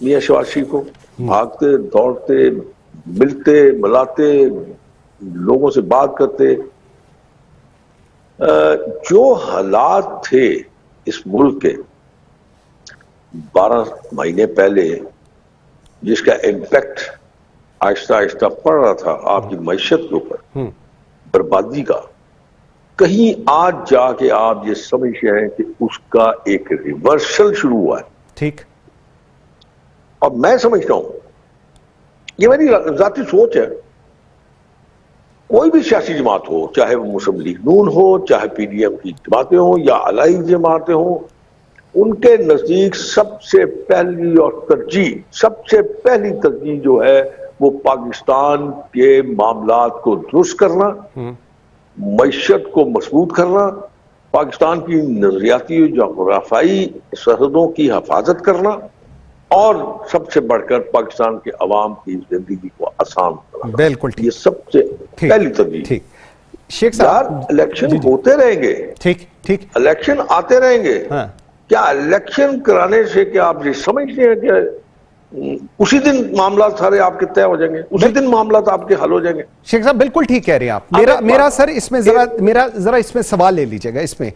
میاں شہباز شریف کو بھاگتے دوڑتے ملتے ملاتے لوگوں سے بات کرتے. جو حالات تھے اس ملک کے 12 مہینے پہلے جس کا امپیکٹ آہستہ آہستہ پڑ رہا تھا آپ کی معیشت کے اوپر بربادی کا, کہیں آج جا کے آپ یہ سمجھتے ہیں کہ اس کا ایک ریورسل شروع ہوا ہے. ٹھیک. اور میں سمجھتا ہوں, یہ میری ذاتی سوچ ہے, کوئی بھی سیاسی جماعت ہو, چاہے وہ مسلم لیگ نون ہو, چاہے پی ڈی ایم کی جماعتیں ہوں یا الائی جماعتیں ہوں, ان کے نزدیک سب سے پہلی اور سب سے پہلی ترجیح جو ہے وہ پاکستان کے معاملات کو درست کرنا, معیشت کو مضبوط کرنا, پاکستان کی نظریاتی و جغرافیائی سرحدوں کی حفاظت کرنا, اور سب سے بڑھ کر پاکستان کے عوام کی زندگی کو آسان کرنا. بالکل یہ سب سے پہلی ترجیح. شیخ صاحب, الیکشن ہوتے رہیں گے, ٹھیک, الیکشن آتے رہیں گے. کیا الیکشن کرانے سے کیا آپ یہ سمجھتے ہیں کہ اسی دن معاملات سارے آپ کے طے ہو جائیں گے, اسی دن معاملات آپ کے حل ہو جائیں گے؟ شیخ صاحب بالکل ٹھیک کہہ رہے ہیں آپ. میرا سر اس میں ذرا اس میں سوال لے لیجئے گا. اس میں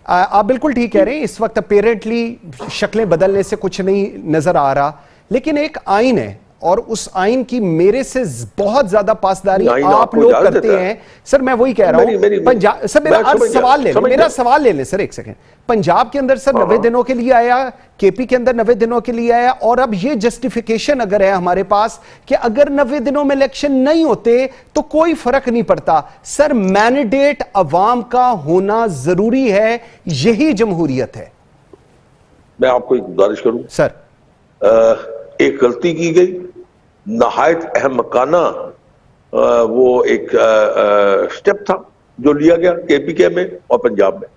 آپ بالکل ٹھیک کہہ رہے ہیں, اس وقت اپیرنٹلی شکلیں بدلنے سے کچھ نہیں نظر آ رہا, لیکن ایک آئین ہے اور اس آئین کی میرے سے بہت زیادہ پاسداری آپ لوگ کرتے ہیں. سر میں وہی کہہ رہا ہوں, سر میرا سوال لے لیں سر, ایک سیکنڈ. پنجاب کے اندر سر 90 دنوں کے لیے آیا, کے پی کے اندر 90 دنوں کے لیے آیا, اور اب یہ جسٹیفیکیشن اگر ہے ہمارے پاس کہ اگر 90 دنوں میں الیکشن نہیں ہوتے تو کوئی فرق نہیں پڑتا. سر مینڈیٹ عوام کا ہونا ضروری ہے, یہی جمہوریت ہے. میں آپ کو ایک گزارش کروں سر, ایک غلطی کی گئی, نہایت احمقانہ وہ ایک سٹیپ تھا جو لیا گیا کے پی کے میں اور پنجاب میں.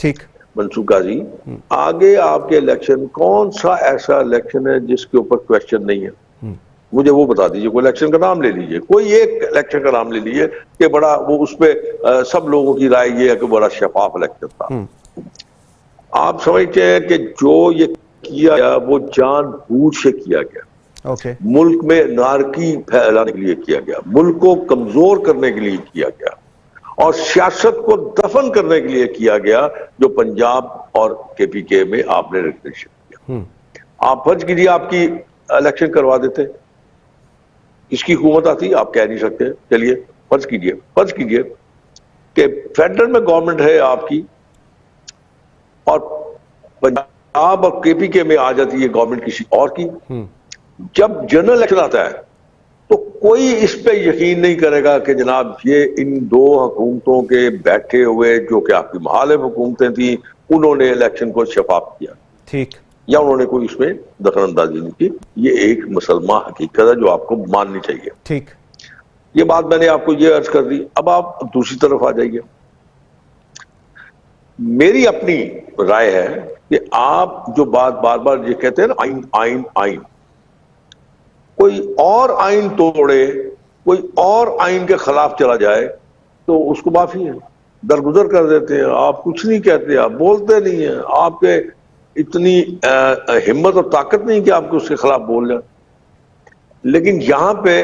ٹھیک. منصور قاضی, آگے آپ کے الیکشن کون سا ایسا الیکشن ہے جس کے اوپر کویسچن نہیں ہے؟ مجھے وہ بتا دیجئے. کوئی الیکشن کا نام لے لیجئے, کوئی ایک الیکشن کا نام لے لیجئے کہ بڑا وہ اس پہ سب لوگوں کی رائے یہ ہے کہ بڑا شفاف الیکشن تھا. آپ سمجھتے ہیں کہ جو یہ کیا گیا وہ جان بوجھ سے کیا گیا, ملک میں نارکی پھیلانے کے لیے کیا گیا, ملک کو کمزور کرنے کے لیے کیا گیا, اور سیاست کو دفن کرنے کے لیے کیا گیا, جو پنجاب اور کے پی کے میں آپ نے ریگولیشن کیا. آپ فرض کیجیے آپ کی الیکشن کروا دیتے, کس کی حکومت آتی آپ کہہ نہیں سکتے. چلیے فرض کیجیے کہ فیڈرل میں گورنمنٹ ہے آپ کی, اور پنجاب اور کے پی کے میں آ جاتی ہے گورنمنٹ کسی اور کی. جب جنرل الیکشن آتا ہے تو کوئی اس پہ یقین نہیں کرے گا کہ جناب یہ ان دو حکومتوں کے بیٹھے ہوئے جو کہ آپ کی مخالف حکومتیں تھیں انہوں نے الیکشن کو شفاف کیا. ٹھیک. یا انہوں نے کوئی اس میں دخل اندازی نہیں کی. یہ ایک مسلمہ حقیقت ہے جو آپ کو ماننی چاہیے. ٹھیک. یہ بات میں نے آپ کو یہ عرض کر دی. اب آپ دوسری طرف آ جائیے. میری اپنی رائے ہے کہ آپ جو بات بار بار یہ کہتے ہیں نا آئین آئین آئین, کوئی اور آئین توڑے, کوئی اور آئین کے خلاف چلا جائے تو اس کو معافی ہے, درگزر کر دیتے ہیں. آپ کچھ نہیں کہتے, آپ بولتے نہیں ہیں, آپ کے اتنی ہمت اور طاقت نہیں کہ آپ کو اس کے خلاف بول جائیں. لیکن یہاں پہ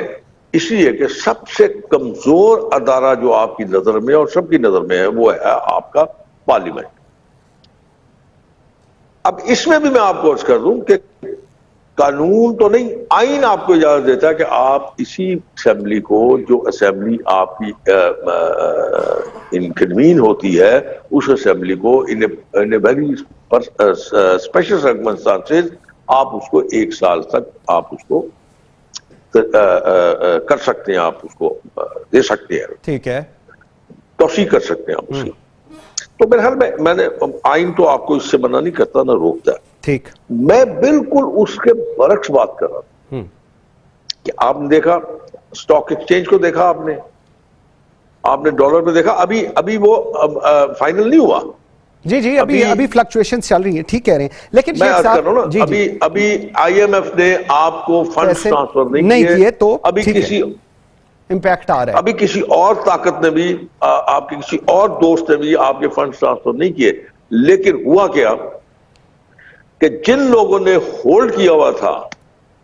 اس لیے کہ سب سے کمزور ادارہ جو آپ کی نظر میں اور سب کی نظر میں ہے وہ ہے آپ کا پارلیمنٹ. اب اس میں بھی میں آپ کو عرض کر دوں کہ قانون تو نہیں, آئین آپ کو اجازت دیتا ہے کہ آپ اسی اسمبلی کو, جو اسمبلی آپ کی کنوین ہوتی ہے, اس اسمبلی کو ان ویری اسپیشل سرکمسٹانسز آپ اس کو 1 سال تک آپ اس کو کر سکتے ہیں, آپ اس کو دے سکتے ہیں. ٹھیک ہے. توسیع کر سکتے ہیں آپ اس کی. تو میرے خیال میں نے آئین تو آپ کو اس سے منع نہیں کرتا نہ روکتا. ٹھیک. میں بالکل اس کے برعکس بات کر رہا ہوں کہ آپ نے دیکھا اسٹاک ایکسچینج کو, دیکھا آپ نے ڈالر پہ دیکھا, ابھی وہ فائنل نہیں ہوا. جی ابھی فلکچویشنز چل رہی ہیں. ٹھیک کہہ رہے ہیں, لیکن میں عرض کر رہا ہوں نا ابھی آئی ایم ایف نے آپ کو فنڈز ٹرانسفر نہیں کیے تو ابھی کسی امپیکٹ آ رہا ہے. ابھی کسی اور طاقت نے بھی, آپ کے کسی اور دوست نے بھی آپ کے فنڈز ٹرانسفر نہیں کیے. لیکن ہوا کیا کہ جن لوگوں نے ہولڈ کیا ہوا تھا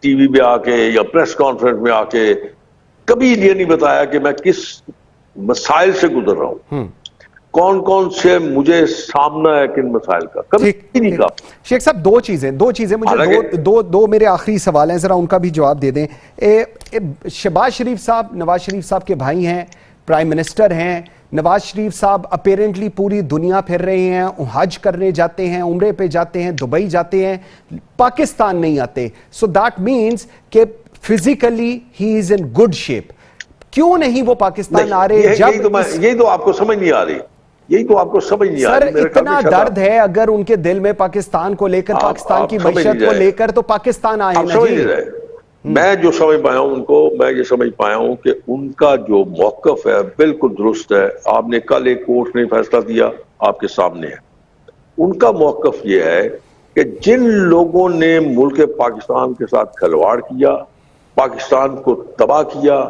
ٹی وی پہ آ کے یا پریس کانفرنس میں آ کے کبھی یہ نہیں بتایا کہ میں کس مسائل سے گزر رہا ہوں، کون کون سے مجھے سامنا ہے کن مسائل کا، کبھی نہیں کہا۔ شیخ صاحب دو چیزیں مجھے دو میرے آخری سوال ہیں، ذرا ان کا بھی جواب دے دیں۔ شہباز شریف صاحب نواز شریف صاحب کے بھائی ہیں، پرائم منسٹر ہیں، نواز شریف صاحب اپیرنٹلی پوری دنیا پھر رہے ہیں، حج کرنے جاتے ہیں، عمرے پہ جاتے ہیں، دبئی جاتے ہیں، پاکستان نہیں آتے، سو دیٹ مینز کہ physically he is in good shape, کیوں نہیں وہ پاکستان آ رہے؟ یہی تو آپ کو سمجھ نہیں آ رہی، یہی تو آپ کو سمجھ نہیں آ رہی۔ سر اتنا درد ہے اگر ان کے دل میں پاکستان کو لے کر، پاکستان کی معیشت کو لے کر، تو پاکستان آئے نا جی۔ میں جو سمجھ پایا ہوں ان کو، میں یہ سمجھ پایا ہوں کہ ان کا جو موقف ہے بالکل درست ہے۔ آپ نے کل ایک کورٹ نے فیصلہ دیا، آپ کے سامنے ہے۔ ان کا موقف یہ ہے کہ جن لوگوں نے ملک پاکستان کے ساتھ کھلواڑ کیا، پاکستان کو تباہ کیا،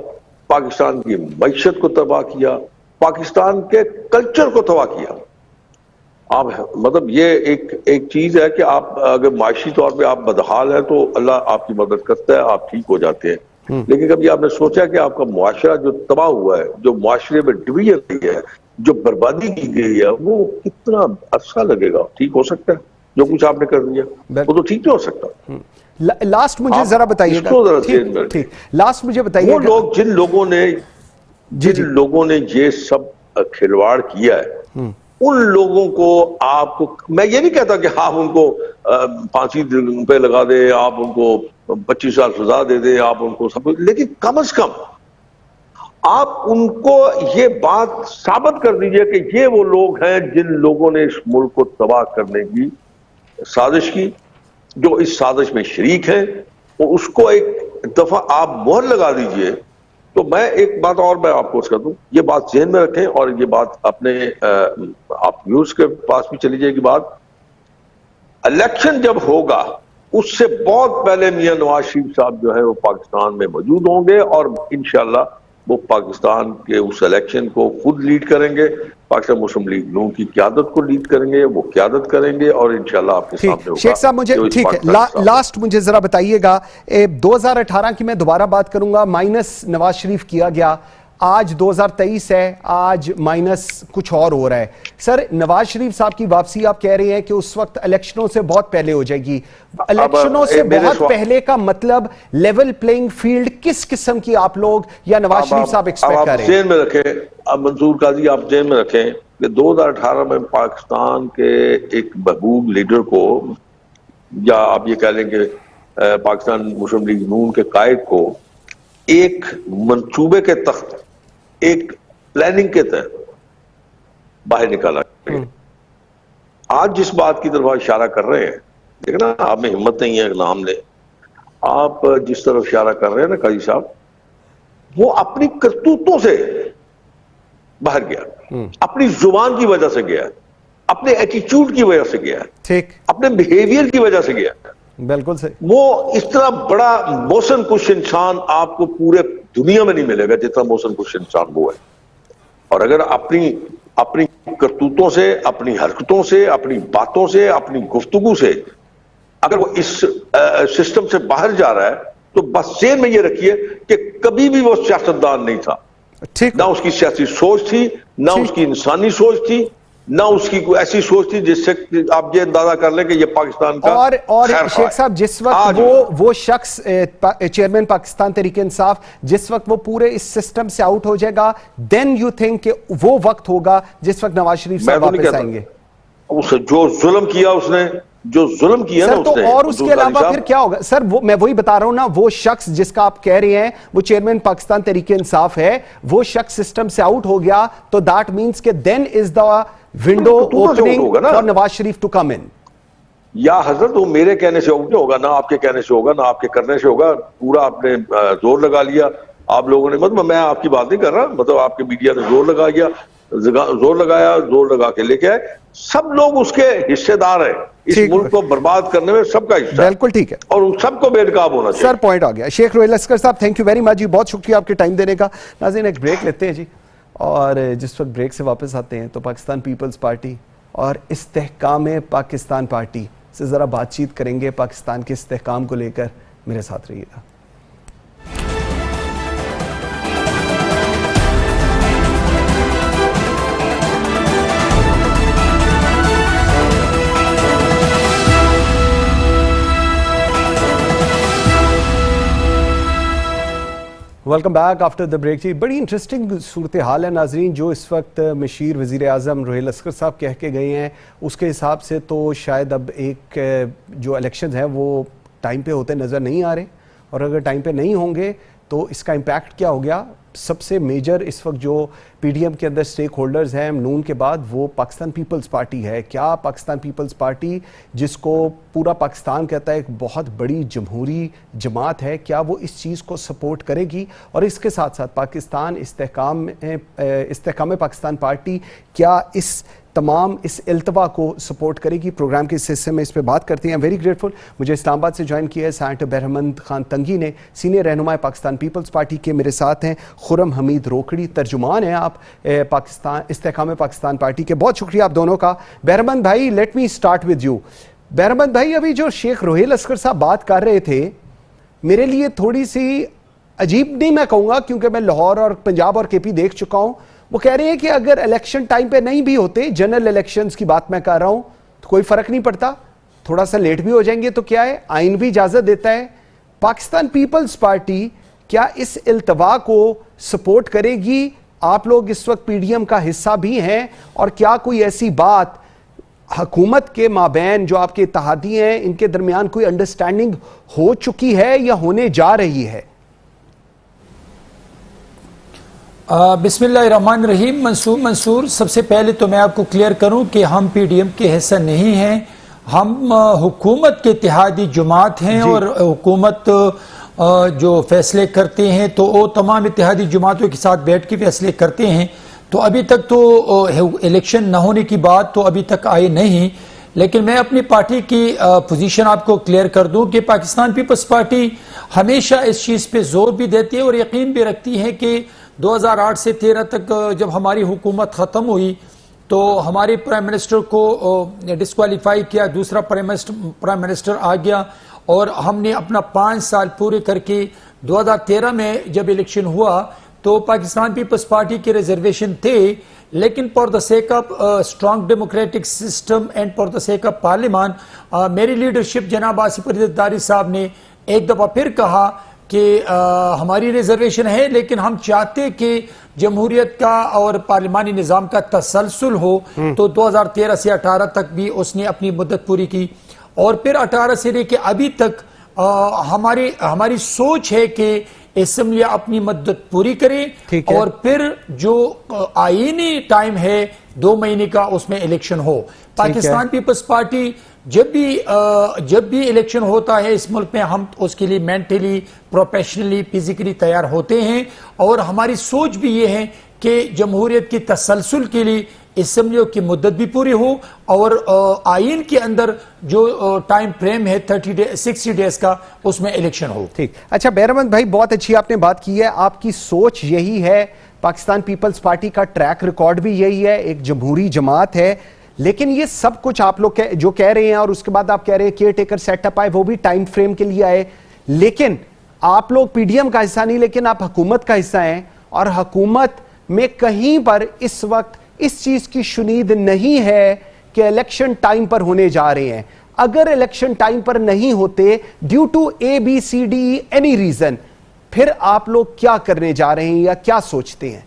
پاکستان کی معیشت کو تباہ کیا، پاکستان کے کلچر کو تباہ کیا، آپ مطلب یہ ایک چیز ہے کہ آپ اگر معاشی طور پہ آپ بدحال ہیں تو اللہ آپ کی مدد کرتا ہے، آپ ٹھیک ہو جاتے ہیں، لیکن کبھی آپ نے سوچا کہ آپ کا معاشرہ جو تباہ ہوا ہے، جو معاشرے میں ڈویژن ہوئی ہے، جو بربادی کی گئی ہے، وہ کتنا عرصہ لگے گا ٹھیک ہو سکتا ہے؟ جو کچھ آپ نے کر دیا وہ تو ٹھیک نہیں ہو سکتا۔ لاسٹ مجھے ذرا بتائیے گا، ٹھیک لاسٹ مجھے بتائیے وہ لوگ جن لوگوں نے یہ سب کھلواڑ کیا ہے، ان لوگوں کو آپ کو، میں یہ نہیں کہتا کہ آپ ان کو پھانسی پہ لگا دیں، آپ ان کو 25 سال سزا دے دیں، آپ ان کو سب، لیکن کم از کم آپ ان کو یہ بات ثابت کر دیجئے کہ یہ وہ لوگ ہیں جن لوگوں نے اس ملک کو تباہ کرنے کی سازش کی، جو اس سازش میں شریک ہیں، اس کو ایک دفعہ آپ مہر لگا دیجئے۔ تو میں ایک بات اور میں آپ کو کر دوں، یہ بات ذہن میں رکھیں، اور یہ بات اپنے آپ نیوز کے پاس بھی چلی جائے گی بات، الیکشن جب ہوگا اس سے بہت پہلے میاں نواز شریف صاحب جو ہے وہ پاکستان میں موجود ہوں گے، اور انشاءاللہ وہ پاکستان کے اس الیکشن کو خود لیڈ کریں گے، پاکستان مسلم لیگ نون کی قیادت کو لیڈ کریں گے، وہ قیادت کریں گے، اور انشاءاللہ آپ کے سامنے ہوگا۔ شیخ صاحب مجھے ٹھیک ہے، لاسٹ مجھے ذرا بتائیے گا، 2018 کی میں دوبارہ بات کروں گا، مائنس نواز شریف کیا گیا، آج 2023 ہے، آج مائنس کچھ اور ہو رہا ہے۔ سر نواز شریف صاحب کی واپسی آپ کہہ رہے ہیں کہ اس وقت الیکشنوں سے بہت پہلے ہو جائے گی، الیکشنوں سے بہت پہلے کا مطلب لیول پلینگ فیلڈ کس قسم کی آپ لوگ یا نواز شریف صاحب ایکسپیکٹ کر رہے ہیں؟ آپ ذہن میں رکھیں، اب منصور قاضی آپ ذہن میں رکھیں کہ 2018 میں پاکستان کے ایک محبوب لیڈر کو، یا آپ یہ کہہ لیں کہ پاکستان مسلم لیگ نون کے قائد کو، ایک منصوبے کے تحت، ایک پلاننگ کے تحت باہر نکالا گیا۔ آج جس بات کی طرف اشارہ کر رہے ہیں، دیکھنا آپ میں ہمت نہیں ہے نام لے، آپ جس طرف اشارہ کر رہے ہیں نا قاضی صاحب، وہ اپنی کرتوتوں سے باہر گیا، اپنی زبان کی وجہ سے گیا، اپنے ایٹیچیوڈ کی وجہ سے گیا، ٹھیک، اپنے بیہیویئر کی وجہ سے گیا۔ بالکل صحیح۔ وہ اس طرح بڑا محسن کش انسان آپ کو پورے دنیا میں نہیں ملے گا جتنا محسن کش انسان وہ ہے، اور اگر اپنی کرتوتوں سے، اپنی حرکتوں سے، اپنی باتوں سے، اپنی گفتگو سے اگر وہ اس سسٹم سے باہر جا رہا ہے، تو بس ذہن میں یہ رکھیے کہ کبھی بھی وہ سیاستدان نہیں تھا، نہ اس کی سیاسی سوچ تھی، نہ اس کی انسانی سوچ تھی، نہ اس کی کوئی ایسی سوچ تھی جس سے آپ یہ اندازہ کر لیں کہ یہ پاکستان کا اور شیخ صاحب جس وقت وہ شخص چیئرمین پاکستان تحریک انصاف جس وقت وہ پورے اس سسٹم سے آؤٹ ہو جائے گا، دین یو تھنک کہ وہ وقت ہوگا جس وقت نواز شریف صاحب واپس آئیں گے؟ جو ظلم کیا اس نے، جو ظلم کیا نا اس نے، اور اس کے علاوہ پھر کیا ہوگا؟ سر میں وہی بتا رہا ہوں نا، وہ شخص جس کا آپ کہہ رہے ہیں وہ چیئرمین پاکستان تحریک انصاف ہے، وہ شخص سسٹم سے آؤٹ ہو گیا، تو دیٹ مینس کہ then is the window opening for Nawaz Sharif to come in. یا حضرت وہ میرے کہنے سے نہیں ہوگا، نہ آپ کے کہنے سے ہوگا، نہ آپ کے کرنے سے ہوگا، پورا آپ نے زور لگا لیا، آپ لوگوں نے، مطلب میں آپ کی بات نہیں کر رہا، مطلب آپ کے میڈیا نے زور لگایا، زور لگا کے لے کے آئے، سب لوگ اس کے حصے دار ہیں، اس ملک کو برباد کرنے میں سب کا حصہ ہے، بالکل ٹھیک ہے، اور ان سب کو بے نقاب ہونا چاہیے۔ سر پوائنٹ آ گیا۔ شیخ روہیل لشکر صاحب تھینک یو ویری مچ جی، بہت شکریہ آپ کے ٹائم دینے کا۔ ناظرین ایک بریک لیتے ہیں جی، اور جس وقت بریک سے واپس آتے ہیں تو پاکستان پیپلز پارٹی اور استحکام پاکستان پارٹی سے ذرا بات چیت کریں گے، پاکستان کے استحکام کو لے کر میرے ساتھ رہیے گا. Welcome back after the break. جی بڑی انٹرسٹنگ صورتحال ہے ناظرین. جو اس وقت مشیر وزیر اعظم روہیل اسکر صاحب کہہ کے گئے ہیں اس کے حساب سے تو شاید اب ایک جو الیکشنز ہیں وہ ٹائم پہ ہوتے نظر نہیں آ رہے, اور اگر ٹائم پہ نہیں ہوں گے تو اس کا امپیکٹ کیا ہو گیا. سب سے میجر اس وقت جو پی ڈی ایم کے اندر سٹیک ہولڈرز ہیں نون کے بعد, وہ پاکستان پیپلز پارٹی ہے. کیا پاکستان پیپلز پارٹی جس کو پورا پاکستان کہتا ہے ایک بہت بڑی جمہوری جماعت ہے, کیا وہ اس چیز کو سپورٹ کرے گی؟ اور اس کے ساتھ ساتھ پاکستان استحکام پاکستان پارٹی کیا اس تمام اس التوا کو سپورٹ کرے گی؟ پروگرام کے اس حصے میں اس پہ بات کرتے ہیں. ویری گریٹفل مجھے اسلام آباد سے جوائن کیا ہے سینیٹر بہرحمند خان تنگی نے, سینئر رہنما پاکستان پیپلز پارٹی کے. میرے ساتھ ہیں خرم حمید روکڑی, ترجمان ہیں آپ پاکستان استحکام پاکستان پارٹی کے. بہت شکریہ آپ دونوں کا. بہرحمند بھائی, let me start with you. Behramand بھائی, ابھی جو شیخ روہیل اسکر صاحب بات کر رہے تھے میرے لیے تھوڑی سی عجیب نہیں میں کہوں گا, کیونکہ میں لاہور اور پنجاب اور کے پی دیکھ چکا ہوں. وہ کہہ رہے ہیں کہ اگر الیکشن ٹائم پہ نہیں بھی ہوتے, جنرل الیکشنز کی بات میں کر رہا ہوں, تو کوئی فرق نہیں پڑتا, تھوڑا سا لیٹ بھی ہو جائیں گے تو کیا ہے, آئین بھی اجازت دیتا ہے. پاکستان پیپلز پارٹی کیا اس التوا کو سپورٹ کرے گی؟ آپ لوگ اس وقت پی ڈی ایم کا حصہ بھی ہیں, اور کیا کوئی ایسی بات حکومت کے مابین جو آپ کے اتحادی ہیں ان کے درمیان کوئی انڈرسٹینڈنگ ہو چکی ہے یا ہونے جا رہی ہے؟ بسم اللہ الرحمن الرحیم. منصور, سب سے پہلے تو میں آپ کو کلیئر کروں کہ ہم پی ڈی ایم کے حصہ نہیں ہیں, ہم حکومت کے اتحادی جماعت ہیں. اور حکومت جو فیصلے کرتے ہیں تو وہ تمام اتحادی جماعتوں کے ساتھ بیٹھ کے فیصلے کرتے ہیں. تو ابھی تک تو الیکشن نہ ہونے کی بات تو ابھی تک آئی نہیں, لیکن میں اپنی پارٹی کی پوزیشن آپ کو کلیئر کر دوں کہ پاکستان پیپلز پارٹی ہمیشہ اس چیز پہ زور بھی دیتی ہے اور یقین بھی رکھتی ہے کہ 2008 سے 13 تک جب ہماری حکومت ختم ہوئی تو ہمارے پرائم منسٹر کو ڈسکوالیفائی کیا, دوسرا پرائم منسٹر آ گیا, اور ہم نے اپنا 5 سال پورے کر کے 2013 میں جب الیکشن ہوا تو پاکستان پیپلز پارٹی کے ریزرویشن تھے, لیکن for the sake of strong democratic system and for the sake of پارلیمان, میری لیڈرشپ جناب آصف علی زرداری صاحب نے ایک دفعہ پھر کہا کہ ہماری ریزرویشن ہے لیکن ہم چاہتے کہ جمہوریت کا اور پارلیمانی نظام کا تسلسل ہو. تو 2013 سے 18 تک بھی اس نے اپنی مدت پوری کی, اور پھر 18 سے لے کے ابھی تک ہماری سوچ ہے کہ اسمبلی اپنی مدت پوری کرے, اور پھر جو آئینی ٹائم ہے 2 مہینے کا اس میں الیکشن ہو. پاکستان پیپلز پارٹی جب بھی الیکشن ہوتا ہے اس ملک میں, ہم اس کے لیے مینٹلی, پروفیشنلی, فزیکلی تیار ہوتے ہیں, اور ہماری سوچ بھی یہ ہے کہ جمہوریت کی تسلسل کے لیے اسمبلیوں کی مدت بھی پوری ہو, اور آئین کے اندر جو ٹائم فریم ہے 60 ڈیز کا اس میں الیکشن ہو. ٹھیک. اچھا بہرحمند بھائی, بہت اچھی آپ نے بات کی ہے, آپ کی سوچ یہی ہے, پاکستان پیپلز پارٹی کا ٹریک ریکارڈ بھی یہی ہے, ایک جمہوری جماعت ہے, لیکن یہ سب کچھ آپ لوگ جو کہہ رہے ہیں اور اس کے بعد آپ کہہ رہے ہیں کیئر ٹیکر سیٹ اپ آئے, وہ بھی ٹائم فریم کے لیے آئے, لیکن آپ لوگ پی ڈی ایم کا حصہ نہیں, لیکن آپ حکومت کا حصہ ہیں, اور حکومت میں کہیں پر اس وقت اس چیز کی شنید نہیں ہے کہ الیکشن ٹائم پر ہونے جا رہے ہیں. اگر الیکشن ٹائم پر نہیں ہوتے due to ABCD any reason, پھر آپ لوگ کیا کرنے جا رہے ہیں یا کیا سوچتے ہیں؟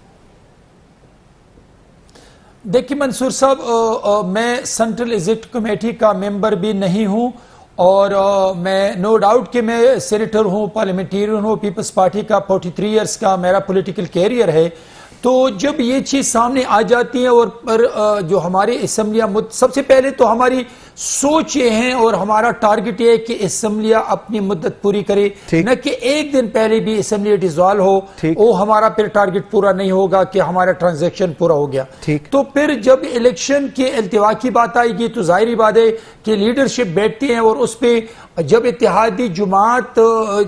دیکھیے منصور صاحب, میں سینٹرل ایگزیکٹو کمیٹی کا ممبر بھی نہیں ہوں, اور میں نو ڈاؤٹ کہ میں سینیٹر ہوں, پارلیمنٹیرین ہوں, پیپلز پارٹی کا 43 ایئرز کا میرا پولیٹیکل کیریئر ہے. تو جب یہ چیز سامنے آ جاتی ہے, اور پر جو ہمارے اسمبلیاں, سب سے پہلے تو ہماری سوچ یہ ہے اور ہمارا ٹارگٹ یہ ہے کہ اسمبلیاں اپنی مدت پوری کرے, نہ کہ ایک دن پہلے بھی اسمبلی ڈیزالو ہو, وہ ہمارا پھر ٹارگٹ پورا نہیں ہوگا کہ ہمارا ٹرانزیکشن پورا ہو گیا. تو پھر جب الیکشن کے التوا کی بات آئے گی تو ظاہری بات ہے کہ لیڈرشپ بیٹھتی ہیں, اور اس پہ جب اتحادی جماعت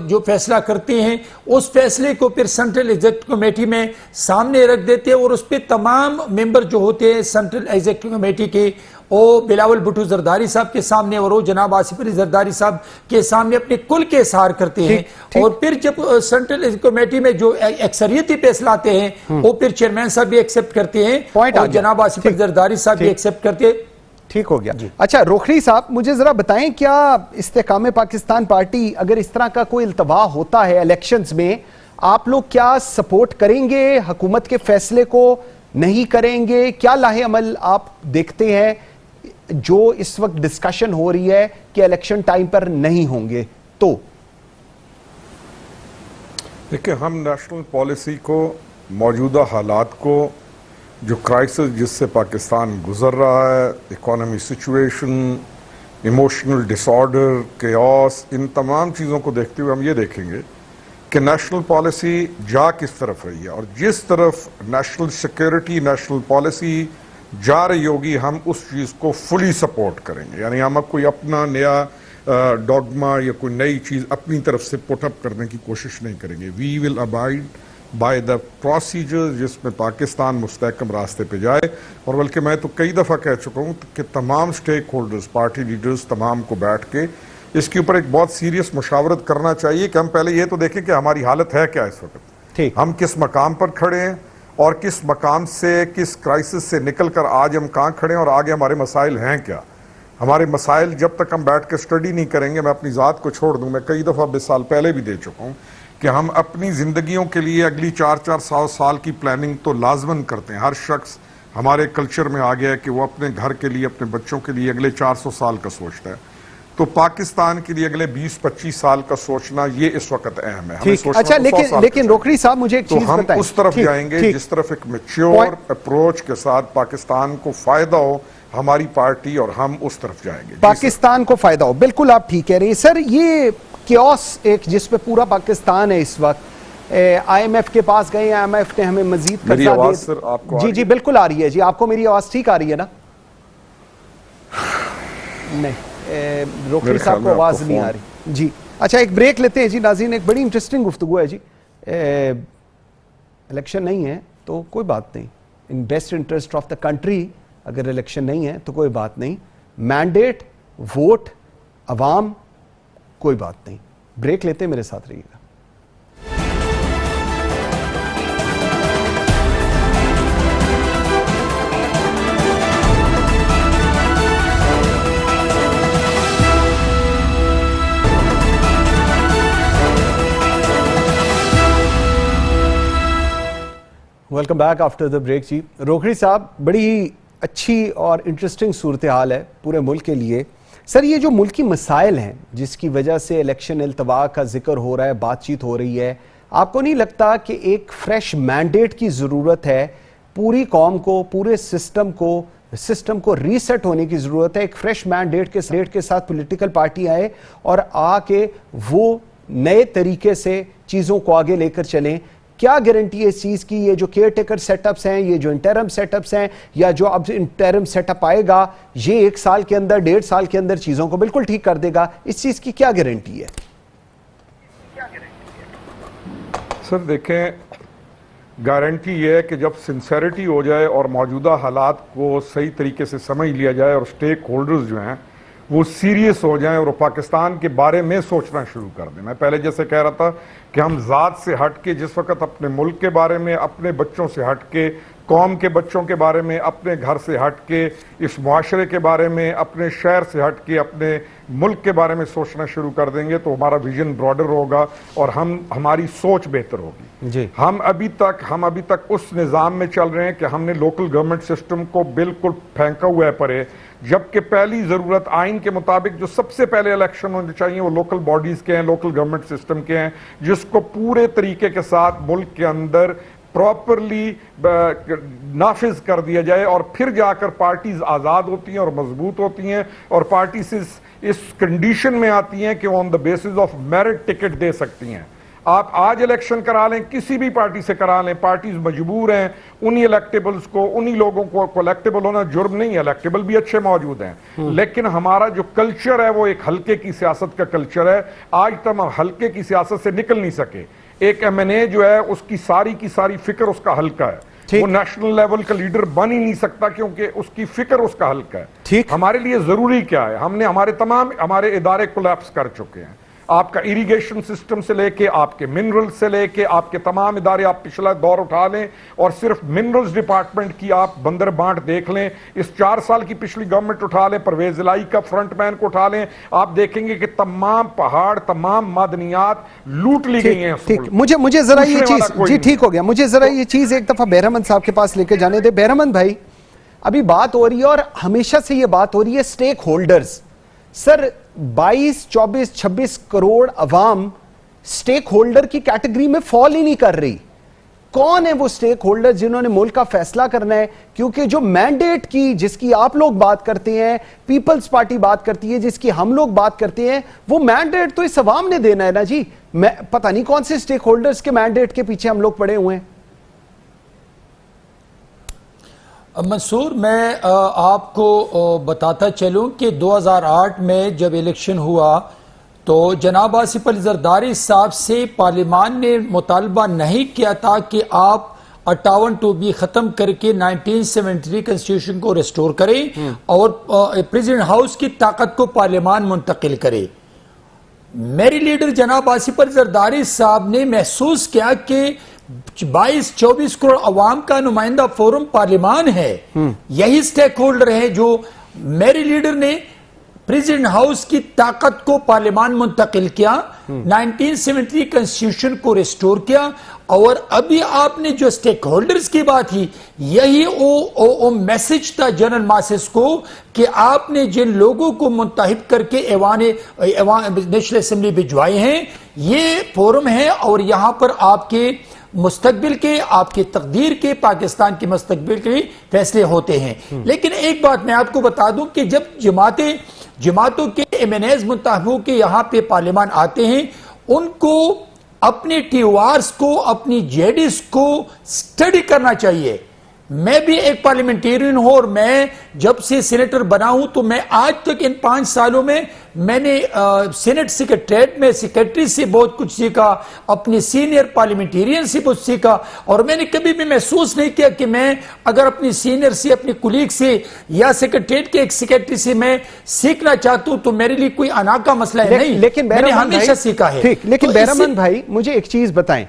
جو فیصلہ کرتے ہیں اس فیصلے کو پھر سینٹرل ایگزیکٹو کمیٹی میں سامنے رکھ دیتے ہیں, اور اس پہ تمام ممبر جو ہوتے ہیں سینٹرل ایگزیکٹو کمیٹی کے وہ بلاول بھٹو زرداری صاحب کے سامنے اور وہ جناب آصف علی زرداری صاحب کے سامنے اپنے کل کے اظہار کرتے ہیں، اور پھر جب سینٹرل کمیٹی میں جو اکثریتی فیصلہ آتے ہیں وہ پھر چیئرمین صاحب بھی ایکسپٹ کرتے ہیں اور جناب آصف علی زرداری صاحب بھی ایکسپٹ کرتے ہیں۔ ٹھیک ہو گیا۔ اچھا روکھڑی صاحب مجھے ذرا بتائیں، کیا استحکام پاکستان پارٹی اگر اس طرح کا کوئی التوا ہوتا ہے الیکشنز میں، آپ لوگ کیا سپورٹ کریں گے حکومت کے فیصلے کو، نہیں کریں گے؟ کیا لاہ عمل آپ دیکھتے ہیں جو اس وقت ڈسکشن ہو رہی ہے کہ الیکشن ٹائم پر نہیں ہوں گے؟ تو دیکھیں، ہم نیشنل پالیسی کو، موجودہ حالات کو، جو کرائسس جس سے پاکستان گزر رہا ہے، اکانومی سچویشن، ایموشنل ڈس آرڈر، کیوس، ان تمام چیزوں کو دیکھتے ہوئے ہم یہ دیکھیں گے کہ نیشنل پالیسی جا کس طرف رہی ہے، اور جس طرف نیشنل سیکیورٹی، نیشنل پالیسی جا رہی ہوگی ہم اس چیز کو فلی سپورٹ کریں گے۔ یعنی ہم اب کوئی اپنا نیا ڈوگما یا کوئی نئی چیز اپنی طرف سے پٹ اپ کرنے کی کوشش نہیں کریں گے۔ We will abide by the procedure جس میں پاکستان مستحکم راستے پہ جائے، اور بلکہ میں تو کئی دفعہ کہہ چکا ہوں کہ تمام سٹیک ہولڈرز، پارٹی لیڈرز، تمام کو بیٹھ کے اس کے اوپر ایک بہت سیریس مشاورت کرنا چاہیے کہ ہم پہلے یہ تو دیکھیں کہ ہماری حالت ہے کیا اس وقت، ہم کس مقام پر کھڑے ہیں، اور کس مقام سے، کس کرائسس سے نکل کر آج ہم کہاں کھڑے ہیں، اور آگے ہمارے مسائل ہیں کیا۔ ہمارے مسائل جب تک ہم بیٹھ کے اسٹڈی نہیں کریں گے، میں اپنی ذات کو چھوڑ دوں، میں کئی دفعہ 20 سال پہلے بھی دے چکا ہوں کہ ہم اپنی زندگیوں کے لیے اگلی 4-4 سال کی پلاننگ تو لازماً کرتے ہیں۔ ہر شخص ہمارے کلچر میں آ گیا ہے کہ وہ اپنے گھر کے لیے، اپنے بچوں کے لیے اگلے 400 سال کا سوچتا ہے۔ تو پاکستان کے لیے اگلے 20-25 سال کا سوچنا یہ اس وقت اہم ہے۔ اچھا لیکن روکھڑی صاحب مجھے ایک چیز بتائیں، ہم اس طرف جائیں گے جس طرف ایک میچور اپروچ کے ساتھ پاکستان کو فائدہ ہو، ہماری پارٹی، اور ہم اس طرف جائیں گے پاکستان کو فائدہ ہو۔ بالکل آپ ٹھیک کہہ رہے ہیں سر۔ یہ کیوس ایک جس پہ پورا پاکستان ہے اس وقت، آئی ایم ایف کے پاس گئے، آئی ایم ایف نے ہمیں مزید قرضہ دے۔ جی بالکل آ رہی ہے۔ جی آپ کو میری آواز ٹھیک آ رہی ہے نا؟ نہیں، روکھڑی صاحب کو آواز نہیں آ رہی۔ جی اچھا ایک بریک لیتے ہیں جی ناظرین، ایک بڑی انٹرسٹنگ گفتگو ہے جی۔ الیکشن نہیں ہے تو کوئی بات نہیں، in best interest of the country اگر الیکشن نہیں ہے تو کوئی بات نہیں، مینڈیٹ، ووٹ، عوام، کوئی بات نہیں۔ بریک لیتے ہیں، میرے ساتھ رہیے گا۔ Welcome back after the break. جی روکھڑی صاحب، بڑی اچھی اور انٹرسٹنگ صورتحال ہے پورے ملک کے لیے۔ سر یہ جو ملکی مسائل ہیں جس کی وجہ سے الیکشن التوا کا ذکر ہو رہا ہے، بات چیت ہو رہی ہے، آپ کو نہیں لگتا کہ ایک فریش مینڈیٹ کی ضرورت ہے؟ پوری قوم کو، پورے سسٹم کو ریسیٹ ہونے کی ضرورت ہے۔ ایک فریش مینڈیٹ کے ساتھ پولیٹیکل پارٹی آئے اور آ کے وہ نئے طریقے سے چیزوں کو آگے لے کر چلیں۔ کیا گارنٹی ہے اس چیز کی؟ یہ جو کیئر ٹیکر سیٹ اپس ہیں، یہ جو انٹرم سیٹ اپس ہیں، یا جو اب انٹرم سیٹ اپ آئے گا، یہ 1 سال کے اندر، 1.5 سال کے اندر چیزوں کو بالکل ٹھیک کر دے گا؟ اس چیز کی کیا گارنٹی ہے؟ سر دیکھیں، گارنٹی یہ ہے کہ جب سنسیریٹی ہو جائے اور موجودہ حالات کو صحیح طریقے سے سمجھ لیا جائے، اور سٹیک ہولڈرز جو ہیں وہ سیریس ہو جائیں اور وہ پاکستان کے بارے میں سوچنا شروع کر دیں۔ میں پہلے جیسے کہہ رہا تھا کہ ہم ذات سے ہٹ کے، جس وقت اپنے ملک کے بارے میں، اپنے بچوں سے ہٹ کے، قوم کے بچوں کے بارے میں، اپنے گھر سے ہٹ کے، اس معاشرے کے بارے میں، اپنے شہر سے ہٹ کے، اپنے ملک کے بارے میں سوچنا شروع کر دیں گے تو ہمارا ویژن براڈر ہوگا اور ہماری سوچ بہتر ہوگی۔ جی ہم ابھی تک اس نظام میں چل رہے ہیں کہ ہم نے لوکل گورنمنٹ سسٹم کو بالکل پھینکا ہوا ہے پرے، جبکہ پہلی ضرورت آئین کے مطابق جو سب سے پہلے الیکشن ہونے چاہیے وہ لوکل باڈیز کے ہیں، لوکل گورنمنٹ سسٹم کے ہیں، جس کو پورے طریقے کے ساتھ ملک کے اندر پراپرلی نافذ کر دیا جائے، اور پھر جا کر پارٹیز آزاد ہوتی ہیں اور مضبوط ہوتی ہیں، اور پارٹیز اس کنڈیشن میں آتی ہیں کہ وہ on the basis of merit ticket دے سکتی ہیں۔ آپ آج الیکشن کرا لیں، کسی بھی پارٹی سے کرا لیں، پارٹیز مجبور ہیں انہی الیکٹیبلز کو، انہی لوگوں کو الیکٹیبل ہونا جرم نہیں ہے، الیکٹیبل بھی اچھے موجود ہیں، لیکن ہمارا جو کلچر ہے وہ ایک ہلکے کی سیاست کا کلچر ہے۔ آج تک ہم ہلکے کی سیاست سے نکل نہیں سکے۔ ایک ایم این اے جو ہے اس کی ساری فکر اس کا ہلکا ہے، وہ نیشنل لیول کا لیڈر بن ہی نہیں سکتا کیونکہ اس کی فکر اس کا حلقہ ہے. ٹھیک. ہمارے لیے ضروری کیا ہے؟ ہم نے ہمارے ادارے کولیپس کر چکے ہیں. آپ کا اریگیشن سسٹم سے لے کے آپ کے منرل سے لے کے آپ کے تمام ادارے، آپ پچھلا دور اٹھا لیں اور صرف منرلز ڈپارٹمنٹ کی آپ بندر بانٹ دیکھ لیں. اس 4 سال کی پچھلی گورنمنٹ اٹھا لیں، پرویز الہی کا فرنٹ مین کو اٹھا لیں، آپ دیکھیں گے کہ تمام پہاڑ، تمام معدنیات لوٹ لی گئی ہیں. ٹھیک. مجھے ذرا یہ چیز، جی ٹھیک ہو گیا، مجھے ذرا یہ چیز ایک دفعہ بہرمند صاحب کے پاس لے کے جانے دے. بہرمند بھائی، ابھی بات ہو رہی ہے اور ہمیشہ سے یہ بات ہو رہی ہے سٹیک ہولڈرز. سر 22, 24, 26 کروڑ عوام سٹیک ہولڈر کی کیٹیگری میں فال ہی نہیں کر رہی. کون ہے وہ سٹیک ہولڈر جنہوں نے ملک کا فیصلہ کرنا ہے؟ کیونکہ جو مینڈیٹ کی، جس کی آپ لوگ بات کرتے ہیں، پیپلز پارٹی بات کرتی ہے، جس کی ہم لوگ بات کرتے ہیں، وہ مینڈیٹ تو اس عوام نے دینا ہے نا جی. پتہ نہیں کون سے سٹیک ہولڈرز کے مینڈیٹ کے پیچھے ہم لوگ پڑے ہوئے ہیں. منصور، میں آپ کو بتاتا چلوں کہ 2008 میں جب الیکشن ہوا تو جناب آصف علی زرداری صاحب سے پارلیمان نے مطالبہ نہیں کیا تھا کہ آپ 58(2)B ختم کر کے 1973 کنسٹیٹیوشن کو ریسٹور کریں اور پریزیڈنٹ ہاؤس کی طاقت کو پارلیمان منتقل کرے. میری لیڈر جناب آصف علی زرداری صاحب نے محسوس کیا کہ 22-24 کروڑ عوام کا نمائندہ فورم پارلیمان ہے، یہی سٹیک ہولڈر ہے. جو میری لیڈر نے پریزیڈنٹ ہاؤس کی طاقت کو پارلیمان منتقل کیا، 1973 کنسٹیٹیوشن کو ریسٹور کیا. اور ابھی آپ نے جو سٹیک ہولڈرز کی بات کی، یہی وہ میسج تھا جنرل ماسس کو کہ آپ نے جن لوگوں کو منتخب کر کے ایوان نیشنل اسمبلی بھجوائے ہیں، یہ فورم ہے اور یہاں پر آپ کے مستقبل کے، آپ کی تقدیر کے، پاکستان کے مستقبل کے فیصلے ہوتے ہیں. لیکن ایک بات میں آپ کو بتا دوں کہ جب جماعتوں کے MNAs منتخبوں کے یہاں پہ پارلیمان آتے ہیں، ان کو اپنے TORs کو، اپنی JDs کو سٹڈی کرنا چاہیے. میں بھی ایک پارلیمنٹیرین ہوں اور میں جب سے سینیٹر بنا ہوں تو میں آج تک ان 5 سالوں میں نے سینٹ سیکریٹریٹ میں سیکریٹری سے بہت کچھ سیکھا، اپنے سینئر پارلیمنٹیرین سے بہت سیکھا، اور میں نے کبھی بھی محسوس نہیں کیا کہ میں اگر اپنی سینئر سے، اپنی کولیگ سے یا سیکریٹریٹ کے ایک سیکریٹری سے میں سیکھنا چاہتا ہوں تو میرے لیے کوئی انا کا مسئلہ ہے نہیں. لیکن میں نے ہمیشہ سیکھا ہے. لیکن بہرمند بھائی، مجھے ایک چیز بتائیں.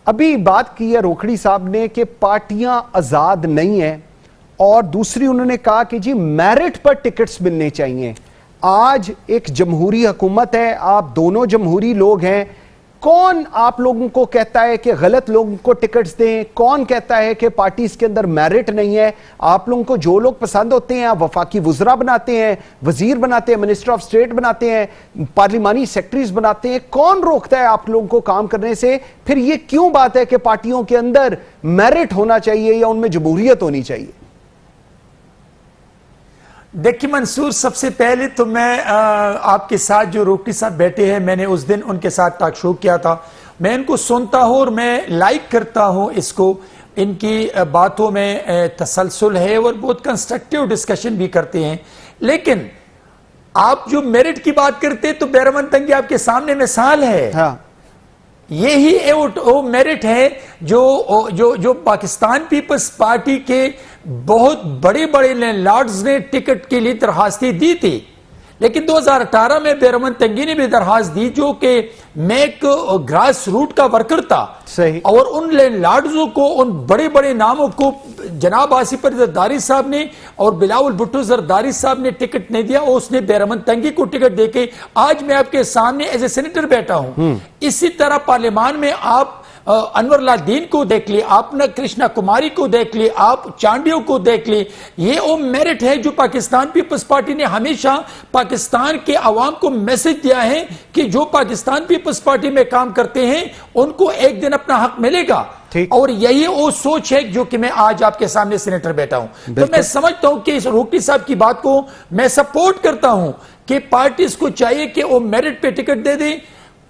ابھی بات کی ہے روکھڑی صاحب نے کہ پارٹیاں آزاد نہیں ہیں، اور دوسری انہوں نے کہا کہ جی میرٹ پر ٹکٹس ملنے چاہیے. آج ایک جمہوری حکومت ہے، آپ دونوں جمہوری لوگ ہیں. کون آپ لوگوں کو کہتا ہے کہ غلط لوگوں کو ٹکٹس دیں؟ کون کہتا ہے کہ پارٹیز کے اندر میرٹ نہیں ہے؟ آپ لوگوں کو جو لوگ پسند ہوتے ہیں آپ وفاقی وزراء بناتے ہیں، وزیر بناتے ہیں، منسٹر آف اسٹیٹ بناتے ہیں، پارلیمانی سیکٹریز بناتے ہیں. کون روکتا ہے آپ لوگوں کو کام کرنے سے؟ پھر یہ کیوں بات ہے کہ پارٹیوں کے اندر میرٹ ہونا چاہیے یا ان میں جمہوریت ہونی چاہیے؟ دیکھیں منصور، سب سے پہلے تو میں آپ کے ساتھ جو روکڑی صاحب بیٹھے ہیں، میں نے اس دن ان کے ساتھ ٹاک شو کیا تھا. میں ان کو سنتا ہوں اور میں لائک کرتا ہوں اس کو. ان کی باتوں میں تسلسل ہے اور بہت کنسٹرکٹیو ڈسکشن بھی کرتے ہیں. لیکن آپ جو میرٹ کی بات کرتے تو بہرمند تنگی آپ کے سامنے مثال ہے. یہی وہ میرٹ ہے جو پاکستان پیپلز پارٹی کے بہت بڑے لینڈ لارڈز نے ٹکٹ کے لیے درخواستیں دی تھی. لیکن 2018 میں بہرمند تنگی نے بھی درخواست دی جو کہ میں ایک گراس روٹ کا ورکر تھا، اور ان لینڈ لارڈزوں کو، ان بڑے ناموں کو جناب آصف علی زرداری صاحب نے اور بلاول بھٹو زرداری صاحب نے ٹکٹ نہیں دیا، اور اس نے بہرمند تنگی کو ٹکٹ دے کے آج میں آپ کے سامنے ایز اے سینیٹر بیٹھا ہوں. اسی طرح پارلیمان میں آپ انور اللہ دین کو دیکھ لی، آپ نے کرشنا کماری کو دیکھ لی، آپ چانڈیوں کو دیکھ لی. یہ وہ میرٹ ہے جو پاکستان پیپلز پارٹی نے ہمیشہ پاکستان کے عوام کو میسج دیا ہے کہ جو پاکستان پیپلز پارٹی میں کام کرتے ہیں ان کو ایک دن اپنا حق ملے گا. اور یہی وہ سوچ ہے جو کہ میں آج آپ کے سامنے سینیٹر بیٹھا ہوں. تو میں سمجھتا ہوں کہ اس روکڑی صاحب کی بات کو میں سپورٹ کرتا ہوں کہ پارٹیز کو چاہیے کہ وہ میرٹ پہ ٹکٹ دے دیں،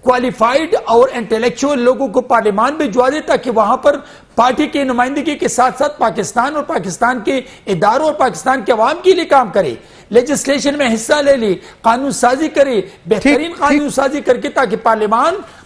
کوالیفائیڈ اور انٹلیکچوئل لوگوں کو پارلیمان بھجوا دے تاکہ وہاں پر پارٹی کی نمائندگی کے ساتھ ساتھ پاکستان اور پاکستان کے اداروں اور پاکستان کے عوام کے لیے کام کرے، لیجسلیشن میں حصہ لے لی، قانون سازی کرے، بہترین قانون سازی کر کے تاکہ پارلیمان